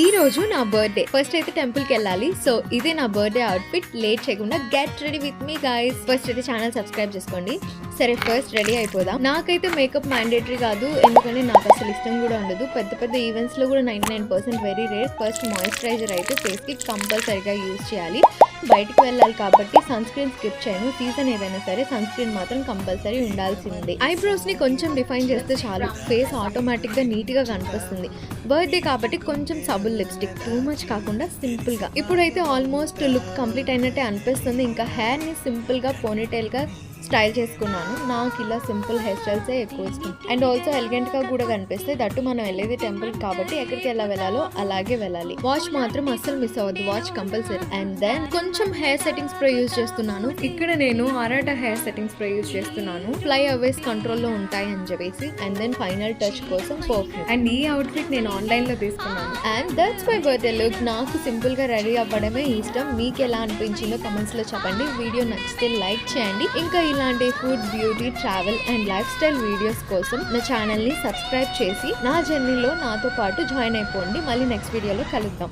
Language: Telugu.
ఈ రోజు నా బర్త్డే. ఫస్ట్ అయితే టెంపుల్ కి వెళ్ళాలి. సో ఇదే నా బర్త్డే అవుట్ఫిట్. లేట్ చేయకుండా get ready with me guys. First అయితే ఛానల్ సబ్స్క్రైబ్ చేసుకోండి. సరే ఫస్ట్ రెడీ అయిపోదాం. నాకైతే మేకప్ మ్యాండేటరీ కాదు, ఎందుకంటే నాకు అసలు ఇష్టం కూడా ఉండదు. పెద్ద పెద్ద ఈవెంట్స్ లో కూడా 99% వెరీ రేర్. ఫస్ట్ మాయిశ్చరైజర్ అయితే ఫేస్ కి కంపల్సరీగా యూజ్ చేయాలి. బయటికి వెళ్ళాలి కాబట్టి సన్ స్క్రీన్ స్కిప్ చేయను. సీజన్ ఏదైనా సరే సన్ స్క్రీన్ మాత్రం కంపల్సరీ ఉండాల్సిందే. ఐబ్రోస్ ని కొంచెం డిఫైన్ చేస్తే చాలు, ఫేస్ ఆటోమేటిక్ గా నీట్ గా కనిపిస్తుంది. బర్త్డే కాబట్టి కొంచెం సబుల్ లిప్స్టిక్, టూ మచ్ కాకుండా సింపుల్ గా. ఇప్పుడైతే ఆల్మోస్ట్ లుక్ కంప్లీట్ అయినట్టే అనిపిస్తుంది. ఇంకా హెయిర్ ని సింపుల్ గా పోనీటైల్ గా స్టైల్ చేసుకున్నాను. నాకు ఇలా సింపుల్ హెయిర్ స్టైల్సే ఎక్కువ ఇష్టం. అండ్ ఆల్సో ఎలిగెంట్ గా కూడా కనిపిస్తే. దట్టు మనం వెళ్ళేది టెంపుల్ కాబట్టి ఎక్కడికి ఎలా వెళ్ళాలో అలాగే వెళ్ళాలి. వాచ్ మాత్రం అస్సలు మిస్ అవ్వద్దు, వాచ్ కంపల్సరీ. అండ్ దెన్ కొంచెం హెయిర్ సెట్టింగ్ స్ప్రే యూజ్ చేస్తున్నాను. ఇక్కడ నేను ఆరాటా హెయిర్ సెట్టింగ్ స్ప్రే యూజ్ చేస్తున్నాను. ఫ్లై అవేస్ కంట్రోల్ లో ఉంటాయి అని చెప్పేసి. అండ్ దెన్ ఫైనల్ టచ్ కోసం పర్ఫ్యూమ్. అండ్ ఈ అవుట్ ఫిట్ నేను ఆన్లైన్ లో తీసుకున్నాను. And that's my birthday look. నాకు సింపుల్ గా రెడీ అవ్వడమే ఇష్టం. మీకు ఎలా అనిపించిందో కమెంట్స్ లో చెప్పండి. వీడియో నచ్చితే లైక్ చేయండి. ఇంకా ఇలాంటి food, beauty, travel and life style videos కోసం నా ఛానల్ ని సబ్స్క్రైబ్ చేసి నా జర్నీలో నాతో పాటు జాయిన్ అయిపోండి. మళ్ళీ నెక్స్ట్ వీడియోలో కలుద్దాం.